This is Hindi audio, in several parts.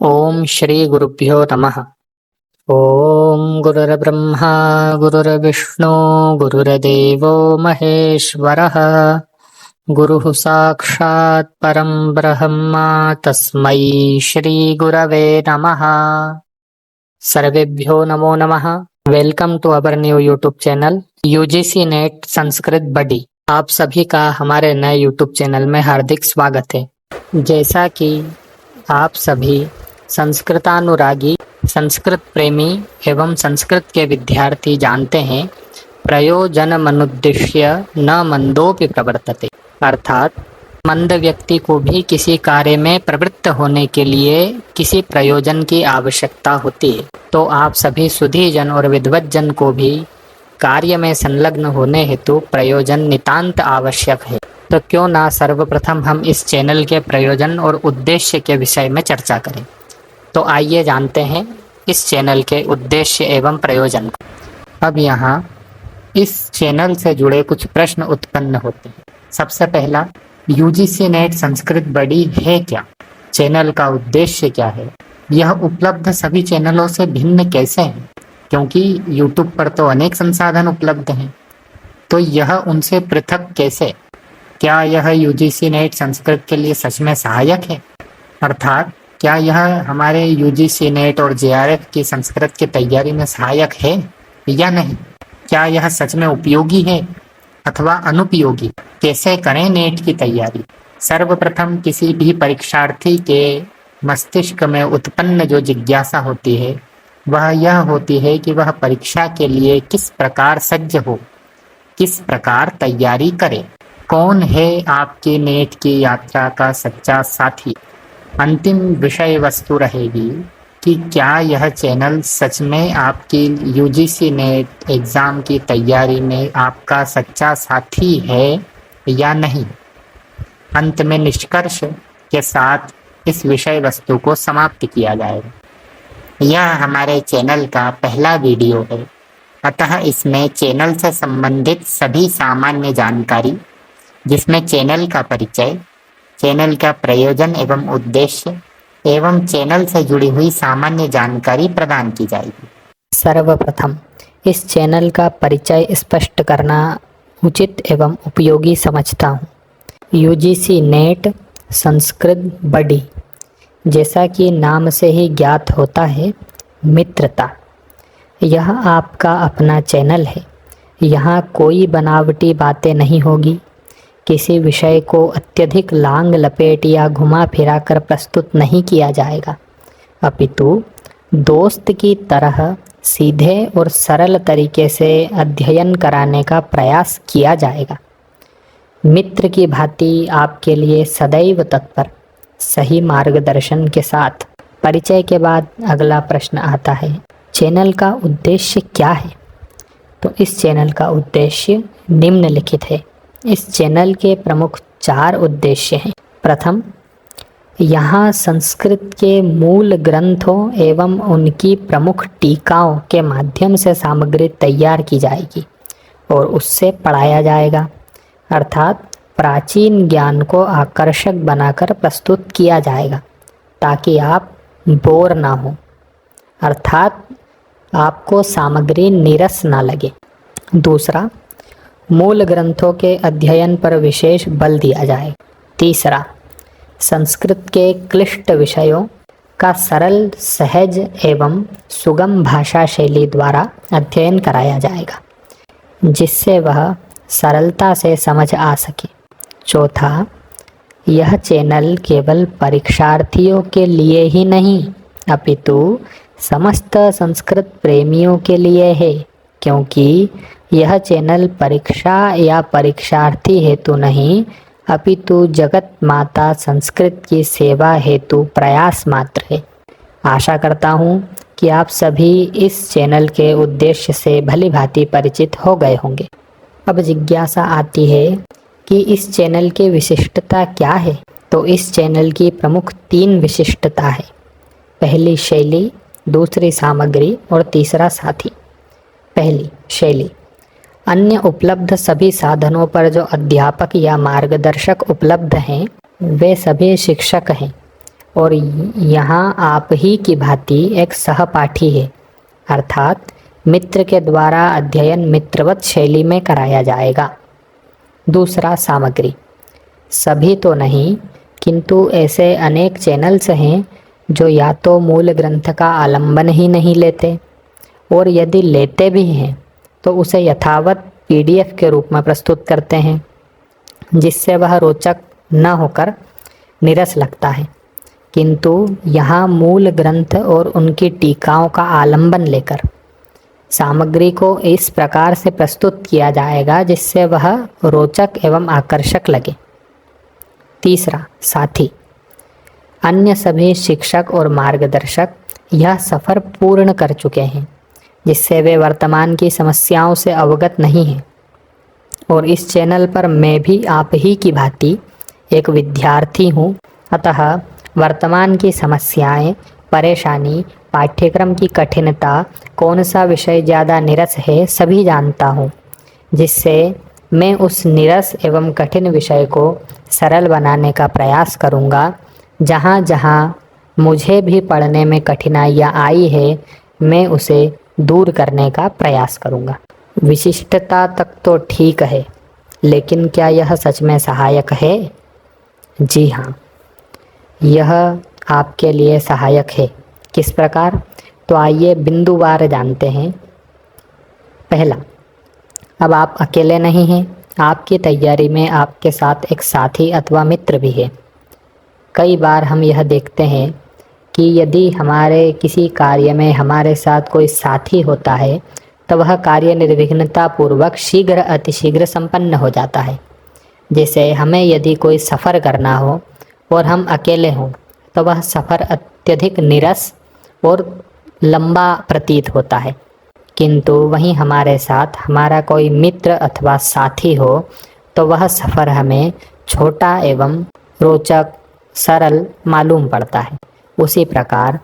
ओम श्री गुरुभ्यो नमः। ओम गुरुर्ब्रह्मा गुरुर्विष्णु गुरुर्देवो महेश्वरः गुरुः साक्षात् परं ब्रह्मा तस्मै श्री गुरवे नमः। सर्वेभ्यो नमो नमः। Welcome to our new YouTube channel UGC NET Sanskrit buddy. आप सभी का हमारे नए यूट्यूब चैनल में हार्दिक स्वागत है। जैसा कि आप सभी संस्कृतानुरागी, संस्कृत प्रेमी एवं संस्कृत के विद्यार्थी जानते हैं, प्रयोजनमनुद्दिश्य न मंदोपि प्रवर्तते, अर्थात मंद व्यक्ति को भी किसी कार्य में प्रवृत्त होने के लिए किसी प्रयोजन की आवश्यकता होती है। तो आप सभी सुधी जन और विद्वत जन को भी कार्य में संलग्न होने हेतु प्रयोजन नितांत आवश्यक है। तो क्यों ना सर्वप्रथम हम इस चैनल के प्रयोजन और उद्देश्य के विषय में चर्चा करें। तो आइए जानते हैं इस चैनल के उद्देश्य एवं प्रयोजन। अब यहाँ इस चैनल से जुड़े कुछ प्रश्न उत्पन्न होते हैं। सबसे पहला, यूजीसी नेट संस्कृत बडी है क्या? चैनल का उद्देश्य क्या है? यह उपलब्ध सभी चैनलों से भिन्न कैसे है? क्योंकि यूट्यूब पर तो अनेक संसाधन उपलब्ध हैं, तो यह उनसे पृथक कैसे? क्या यह यूजीसी नेट संस्कृत के लिए सच में सहायक है? अर्थात क्या यह हमारे यूजीसी नेट और जेआरएफ की संस्कृत की तैयारी में सहायक है या नहीं? क्या यह सच में उपयोगी है अथवा अनुपयोगी? कैसे करें नेट की तैयारी? सर्वप्रथम किसी भी परीक्षार्थी के मस्तिष्क में उत्पन्न जो जिज्ञासा होती है वह यह होती है कि वह परीक्षा के लिए किस प्रकार सज्ज हो, किस प्रकार तैयारी करे। कौन है आपकी नेट की यात्रा का सच्चा साथी? अंतिम विषय वस्तु रहेगी कि क्या यह चैनल सच में आपकी यूजीसी नेट एग्ज़ाम की तैयारी में आपका सच्चा साथी है या नहीं। अंत में निष्कर्ष के साथ इस विषय वस्तु को समाप्त किया जाएगा। यह हमारे चैनल का पहला वीडियो है, अतः इसमें चैनल से संबंधित सभी सामान्य जानकारी, जिसमें चैनल का परिचय, चैनल का प्रयोजन एवं उद्देश्य एवं चैनल से जुड़ी हुई सामान्य जानकारी प्रदान की जाएगी। सर्वप्रथम इस चैनल का परिचय स्पष्ट करना उचित एवं उपयोगी समझता हूँ। यूजीसी नेट संस्कृत बडी, जैसा कि नाम से ही ज्ञात होता है, मित्रता। यह आपका अपना चैनल है। यहाँ कोई बनावटी बातें नहीं होगी। किसी विषय को अत्यधिक लांग लपेट या घुमा फिरा कर प्रस्तुत नहीं किया जाएगा, अपितु दोस्त की तरह सीधे और सरल तरीके से अध्ययन कराने का प्रयास किया जाएगा। मित्र की भांति आपके लिए सदैव तत्पर, सही मार्गदर्शन के साथ। परिचय के बाद अगला प्रश्न आता है, चैनल का उद्देश्य क्या है? तो इस चैनल का उद्देश्य निम्नलिखित है। इस चैनल के प्रमुख 4 उद्देश्य हैं। प्रथम, यहाँ संस्कृत के मूल ग्रंथों एवं उनकी प्रमुख टीकाओं के माध्यम से सामग्री तैयार की जाएगी और उससे पढ़ाया जाएगा, अर्थात प्राचीन ज्ञान को आकर्षक बनाकर प्रस्तुत किया जाएगा ताकि आप बोर ना हो, अर्थात आपको सामग्री नीरस ना लगे। दूसरा, मूल ग्रंथों के अध्ययन पर विशेष बल दिया जाए। तीसरा, संस्कृत के क्लिष्ट विषयों का सरल, सहज एवं सुगम भाषा शैली द्वारा अध्ययन कराया जाएगा, जिससे वह सरलता से समझ आ सके। चौथा, यह चैनल केवल परीक्षार्थियों के लिए ही नहीं, अपितु समस्त संस्कृत प्रेमियों के लिए है, क्योंकि यह चैनल परीक्षा या परीक्षार्थी हेतु नहीं, अपितु जगत माता संस्कृत की सेवा हेतु प्रयास मात्र है। आशा करता हूँ कि आप सभी इस चैनल के उद्देश्य से भली भांति परिचित हो गए होंगे। अब जिज्ञासा आती है कि इस चैनल की विशिष्टता क्या है? तो इस चैनल की प्रमुख 3 विशिष्टता है। पहली शैली, दूसरी सामग्री और तीसरा साथी। पहली शैली, अन्य उपलब्ध सभी साधनों पर जो अध्यापक या मार्गदर्शक उपलब्ध हैं वे सभी शिक्षक हैं, और यहाँ आप ही की भांति एक सहपाठी है, अर्थात मित्र के द्वारा अध्ययन मित्रवत शैली में कराया जाएगा। दूसरा, सामग्री। सभी तो नहीं, किंतु ऐसे अनेक चैनल्स हैं जो या तो मूल ग्रंथ का आलंबन ही नहीं लेते, और यदि लेते भी हैं तो उसे यथावत PDF के रूप में प्रस्तुत करते हैं, जिससे वह रोचक न होकर नीरस लगता है। किंतु यहाँ मूल ग्रंथ और उनकी टीकाओं का आलंबन लेकर सामग्री को इस प्रकार से प्रस्तुत किया जाएगा जिससे वह रोचक एवं आकर्षक लगे। तीसरा, साथी। अन्य सभी शिक्षक और मार्गदर्शक यह सफ़र पूर्ण कर चुके हैं, जिससे वे वर्तमान की समस्याओं से अवगत नहीं हैं, और इस चैनल पर मैं भी आप ही की भांति एक विद्यार्थी हूँ। अतः वर्तमान की समस्याएं, परेशानी, पाठ्यक्रम की कठिनता, कौन सा विषय ज़्यादा नीरस है, सभी जानता हूँ, जिससे मैं उस नीरस एवं कठिन विषय को सरल बनाने का प्रयास करूँगा। जहाँ जहाँ मुझे भी पढ़ने में कठिनाइयाँ आई है, मैं उसे दूर करने का प्रयास करूँगा। विशिष्टता तक तो ठीक है, लेकिन क्या यह सच में सहायक है? जी हाँ, यह आपके लिए सहायक है। किस प्रकार? तो आइए बिंदुवार जानते हैं। पहला, अब आप अकेले नहीं हैं, आपकी तैयारी में आपके साथ एक साथी अथवा मित्र भी है। कई बार हम यह देखते हैं कि यदि हमारे किसी कार्य में हमारे साथ कोई साथी होता है तो वह कार्य निर्विघ्नता पूर्वक शीघ्र अतिशीघ्र संपन्न हो जाता है। जैसे हमें यदि कोई सफ़र करना हो और हम अकेले हों तो वह सफ़र अत्यधिक नीरस और लंबा प्रतीत होता है, किंतु वहीं हमारे साथ हमारा कोई मित्र अथवा साथी हो तो वह सफ़र हमें छोटा एवं रोचक, सरल मालूम पड़ता है। उसी प्रकार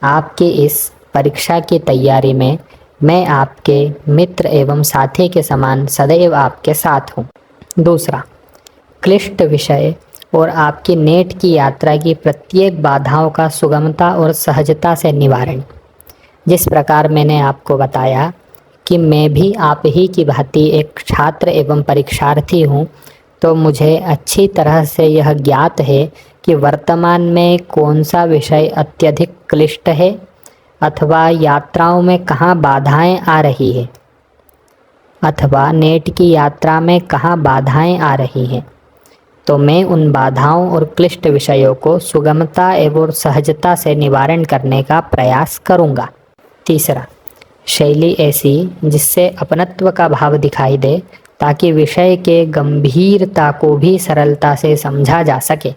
आपकी इस परीक्षा की तैयारी में मैं आपके मित्र एवं साथी के समान सदैव आपके साथ हूँ। दूसरा, क्लिष्ट विषय और आपकी नेट की यात्रा की प्रत्येक बाधाओं का सुगमता और सहजता से निवारण। जिस प्रकार मैंने आपको बताया कि मैं भी आप ही की भांति एक छात्र एवं परीक्षार्थी हूँ, तो मुझे अच्छी तरह से यह ज्ञात है कि वर्तमान में कौन सा विषय अत्यधिक क्लिष्ट है अथवा यात्राओं में कहाँ बाधाएं आ रही है, अथवा नेट की यात्रा में कहाँ बाधाएं आ रही हैं। तो मैं उन बाधाओं और क्लिष्ट विषयों को सुगमता एवं सहजता से निवारण करने का प्रयास करूँगा। तीसरा, शैली ऐसी जिससे अपनत्व का भाव दिखाई दे, ताकि विषय के गंभीरता को भी सरलता से समझा जा सके।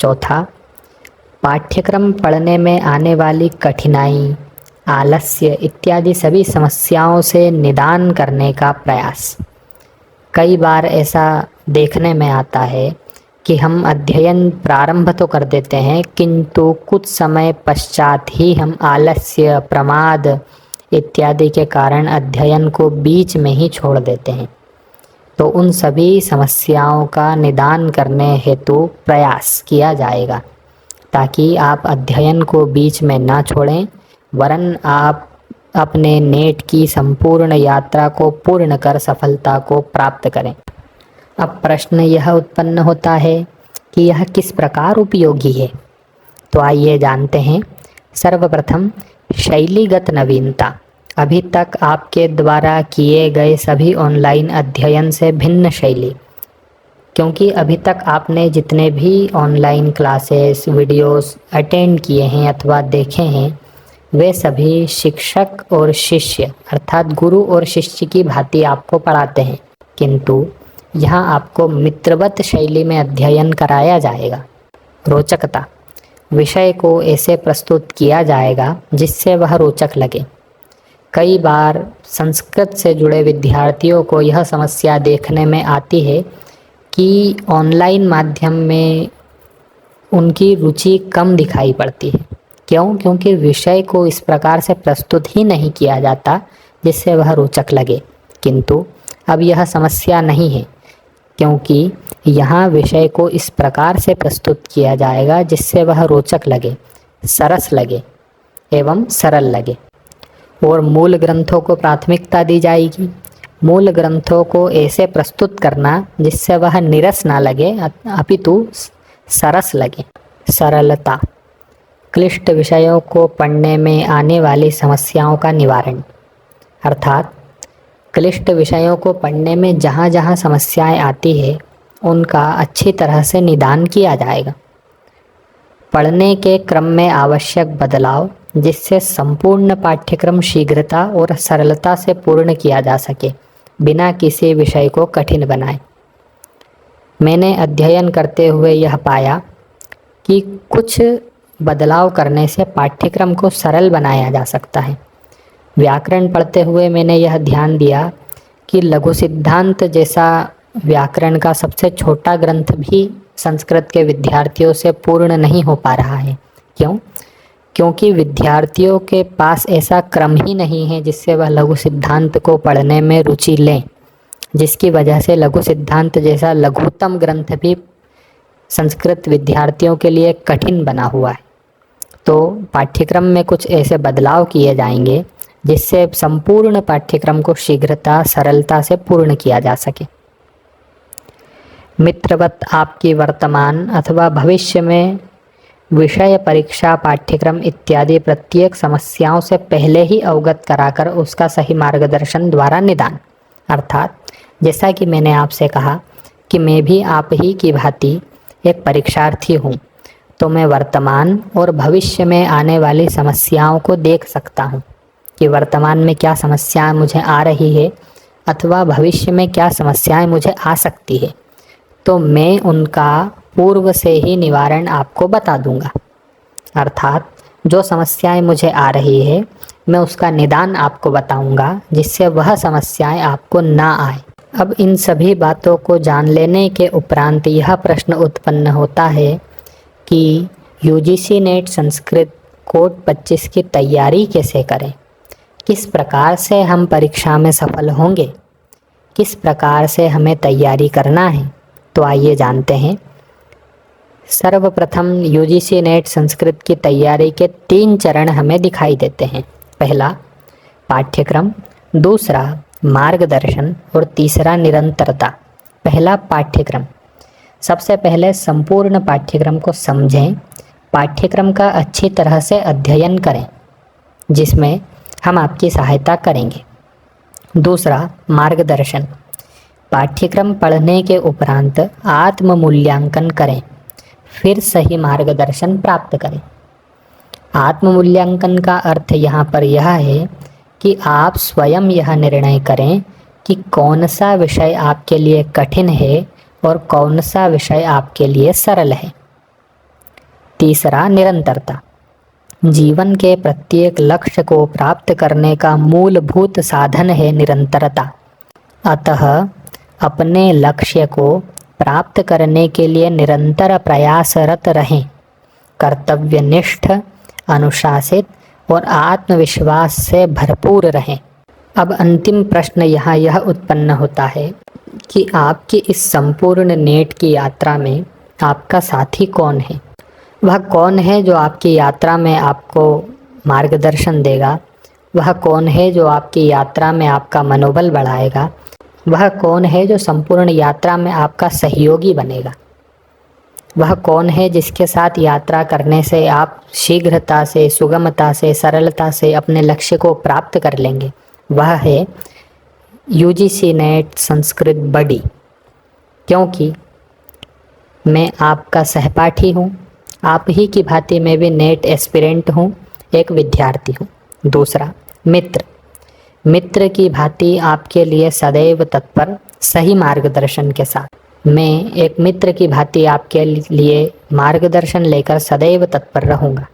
चौथा, पाठ्यक्रम पढ़ने में आने वाली कठिनाई, आलस्य इत्यादि सभी समस्याओं से निदान करने का प्रयास। कई बार ऐसा देखने में आता है कि हम अध्ययन प्रारंभ तो कर देते हैं, किंतु कुछ समय पश्चात ही हम आलस्य, प्रमाद इत्यादि के कारण अध्ययन को बीच में ही छोड़ देते हैं। तो उन सभी समस्याओं का निदान करने हेतु प्रयास किया जाएगा, ताकि आप अध्ययन को बीच में ना छोड़ें, वरन आप अपने नेट की संपूर्ण यात्रा को पूर्ण कर सफलता को प्राप्त करें। अब प्रश्न यह उत्पन्न होता है कि यह किस प्रकार उपयोगी है। तो आइए जानते हैं। सर्वप्रथम, शैलीगत नवीनता। अभी तक आपके द्वारा किए गए सभी ऑनलाइन अध्ययन से भिन्न शैली, क्योंकि अभी तक आपने जितने भी ऑनलाइन क्लासेस, वीडियोस अटेंड किए हैं अथवा देखे हैं, वे सभी शिक्षक और शिष्य अर्थात गुरु और शिष्य की भांति आपको पढ़ाते हैं, किंतु यहाँ आपको मित्रवत शैली में अध्ययन कराया जाएगा। रोचकता, विषय को ऐसे प्रस्तुत किया जाएगा जिससे वह रोचक लगे। कई बार संस्कृत से जुड़े विद्यार्थियों को यह समस्या देखने में आती है कि ऑनलाइन माध्यम में उनकी रुचि कम दिखाई पड़ती है। क्यों? क्योंकि विषय को इस प्रकार से प्रस्तुत ही नहीं किया जाता जिससे वह रोचक लगे। किंतु अब यह समस्या नहीं है, क्योंकि यहाँ विषय को इस प्रकार से प्रस्तुत किया जाएगा जिससे वह रोचक लगे, सरस लगे एवं सरल लगे। और मूल ग्रंथों को प्राथमिकता दी जाएगी। मूल ग्रंथों को ऐसे प्रस्तुत करना जिससे वह नीरस ना लगे अपितु सरस लगे। सरलता, क्लिष्ट विषयों को पढ़ने में आने वाली समस्याओं का निवारण, अर्थात क्लिष्ट विषयों को पढ़ने में जहाँ जहाँ समस्याएं आती है उनका अच्छी तरह से निदान किया जाएगा। पढ़ने के क्रम में आवश्यक बदलाव जिससे संपूर्ण पाठ्यक्रम शीघ्रता और सरलता से पूर्ण किया जा सके, बिना किसी विषय को कठिन बनाए। मैंने अध्ययन करते हुए यह पाया कि कुछ बदलाव करने से पाठ्यक्रम को सरल बनाया जा सकता है। व्याकरण पढ़ते हुए मैंने यह ध्यान दिया कि लघु सिद्धांत जैसा व्याकरण का सबसे छोटा ग्रंथ भी संस्कृत के विद्यार्थियों से पूर्ण नहीं हो पा रहा है। क्यों? क्योंकि विद्यार्थियों के पास ऐसा क्रम ही नहीं है जिससे वह लघु सिद्धांत को पढ़ने में रुचि लें, जिसकी वजह से लघु सिद्धांत जैसा लघुतम ग्रंथ भी संस्कृत विद्यार्थियों के लिए कठिन बना हुआ है। तो पाठ्यक्रम में कुछ ऐसे बदलाव किए जाएंगे जिससे संपूर्ण पाठ्यक्रम को शीघ्रता, सरलता से पूर्ण किया जा सके। मित्रवत आपकी वर्तमान अथवा भविष्य में विषय, परीक्षा, पाठ्यक्रम इत्यादि प्रत्येक समस्याओं से पहले ही अवगत कराकर उसका सही मार्गदर्शन द्वारा निदान, अर्थात जैसा कि मैंने आपसे कहा कि मैं भी आप ही की भांति एक परीक्षार्थी हूँ, तो मैं वर्तमान और भविष्य में आने वाली समस्याओं को देख सकता हूँ कि वर्तमान में क्या समस्याएं मुझे आ रही है अथवा भविष्य में क्या समस्याएं मुझे आ सकती है, तो मैं उनका पूर्व से ही निवारण आपको बता दूंगा। अर्थात जो समस्याएं मुझे आ रही है मैं उसका निदान आपको बताऊंगा जिससे वह समस्याएं आपको ना आए। अब इन सभी बातों को जान लेने के उपरांत यह प्रश्न उत्पन्न होता है कि यूजीसी नेट संस्कृत कोड 25 की तैयारी कैसे करें, किस प्रकार से हम परीक्षा में सफल होंगे, किस प्रकार से हमें तैयारी करना है। तो आइए जानते हैं। सर्वप्रथम यूजीसी नेट संस्कृत की तैयारी के 3 चरण हमें दिखाई देते हैं। पहला पाठ्यक्रम, दूसरा मार्गदर्शन और तीसरा निरंतरता। पहला पाठ्यक्रम। सबसे पहले संपूर्ण पाठ्यक्रम को समझें, पाठ्यक्रम का अच्छी तरह से अध्ययन करें जिसमें हम आपकी सहायता करेंगे। दूसरा मार्गदर्शन। पाठ्यक्रम पढ़ने के उपरांत आत्म मूल्यांकन करें, फिर सही मार्गदर्शन प्राप्त करें। आत्म मूल्यांकन का अर्थ यहाँ पर यह है कि आप स्वयं यह निर्णय करें कि कौन सा विषय आपके लिए कठिन है और कौन सा विषय आपके लिए सरल है। तीसरा निरंतरता। जीवन के प्रत्येक लक्ष्य को प्राप्त करने का मूलभूत साधन है निरंतरता। अतः अपने लक्ष्य को प्राप्त करने के लिए निरंतर प्रयासरत रहें, कर्तव्यनिष्ठ, अनुशासित और आत्मविश्वास से भरपूर रहें। अब अंतिम प्रश्न यहाँ यह उत्पन्न होता है कि आपकी इस संपूर्ण नेट की यात्रा में आपका साथी कौन है। वह कौन है जो आपकी यात्रा में आपको मार्गदर्शन देगा, वह कौन है जो आपकी यात्रा में आपका मनोबल बढ़ाएगा, वह कौन है जो संपूर्ण यात्रा में आपका सहयोगी बनेगा, वह कौन है जिसके साथ यात्रा करने से आप शीघ्रता से, सुगमता से, सरलता से अपने लक्ष्य को प्राप्त कर लेंगे। वह है यूजीसी नेट संस्कृत बडी। क्योंकि मैं आपका सहपाठी हूँ, आप ही की भांति मैं भी नेट एस्पिरेंट हूँ, एक विद्यार्थी हूँ। दूसरा मित्र। मित्र की भांति आपके लिए सदैव तत्पर, सही मार्गदर्शन के साथ। मैं एक मित्र की भांति आपके लिए मार्गदर्शन लेकर सदैव तत्पर रहूँगा।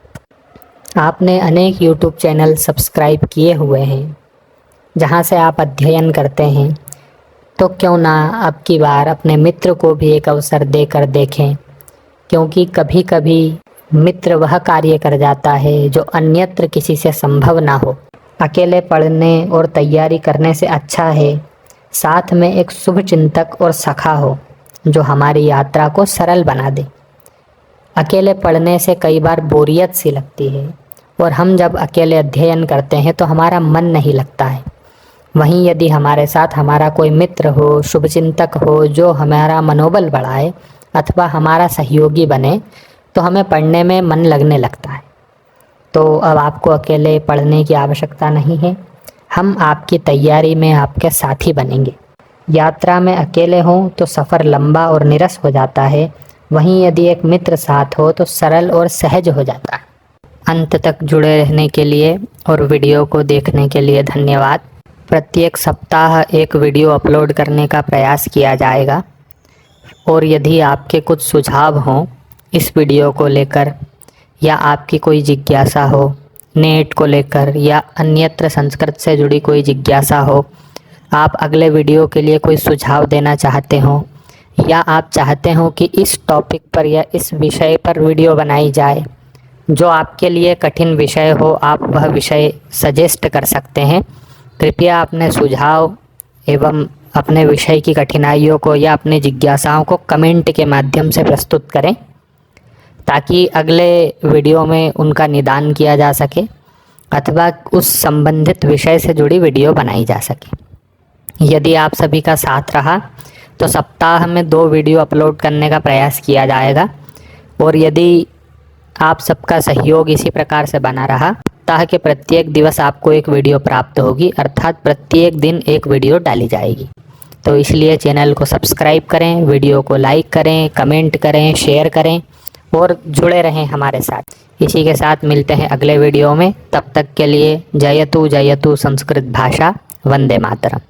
आपने अनेक यूट्यूब चैनल सब्सक्राइब किए हुए हैं जहाँ से आप अध्ययन करते हैं, तो क्यों ना अब की बार अपने मित्र को भी एक अवसर देकर देखें, क्योंकि कभी कभी मित्र वह कार्य कर जाता है जो अन्यत्र किसी से संभव ना हो। अकेले पढ़ने और तैयारी करने से अच्छा है साथ में एक शुभ चिंतक और सखा हो, जो हमारी यात्रा को सरल बना दे। अकेले पढ़ने से कई बार बोरियत सी लगती है और हम जब अकेले अध्ययन करते हैं तो हमारा मन नहीं लगता है। वहीं यदि हमारे साथ हमारा कोई मित्र हो, शुभचिंतक हो, जो हमारा मनोबल बढ़ाए अथवा हमारा सहयोगी बने, तो हमें पढ़ने में मन लगने लगता है। तो अब आपको अकेले पढ़ने की आवश्यकता नहीं है, हम आपकी तैयारी में आपके साथी बनेंगे। यात्रा में अकेले हों तो सफ़र लंबा और नीरस हो जाता है, वहीं यदि एक मित्र साथ हो तो सरल और सहज हो जाता है। अंत तक जुड़े रहने के लिए और वीडियो को देखने के लिए धन्यवाद। प्रत्येक सप्ताह एक वीडियो अपलोड करने का प्रयास किया जाएगा और यदि आपके कुछ सुझाव हों इस वीडियो को लेकर या आपकी कोई जिज्ञासा हो नेट को लेकर या अन्यत्र संस्कृत से जुड़ी कोई जिज्ञासा हो, आप अगले वीडियो के लिए कोई सुझाव देना चाहते हो या आप चाहते हो कि इस टॉपिक पर या इस विषय पर वीडियो बनाई जाए, जो आपके लिए कठिन विषय हो आप वह विषय सजेस्ट कर सकते हैं। कृपया अपने सुझाव एवं अपने विषय की कठिनाइयों को या अपनी जिज्ञासाओं को कमेंट के माध्यम से प्रस्तुत करें ताकि अगले वीडियो में उनका निदान किया जा सके अथवा उस संबंधित विषय से जुड़ी वीडियो बनाई जा सके। यदि आप सभी का साथ रहा तो सप्ताह में 2 वीडियो अपलोड करने का प्रयास किया जाएगा और यदि आप सबका सहयोग इसी प्रकार से बना रहा ताकि प्रत्येक दिवस आपको एक वीडियो प्राप्त होगी, अर्थात प्रत्येक दिन एक वीडियो डाली जाएगी। तो इसलिए चैनल को सब्सक्राइब करें, वीडियो को लाइक करें, कमेंट करें, शेयर करें और जुड़े रहें हमारे साथ। इसी के साथ मिलते हैं अगले वीडियो में। तब तक के लिए जयतु जयतु संस्कृत भाषा। वंदे मातरम।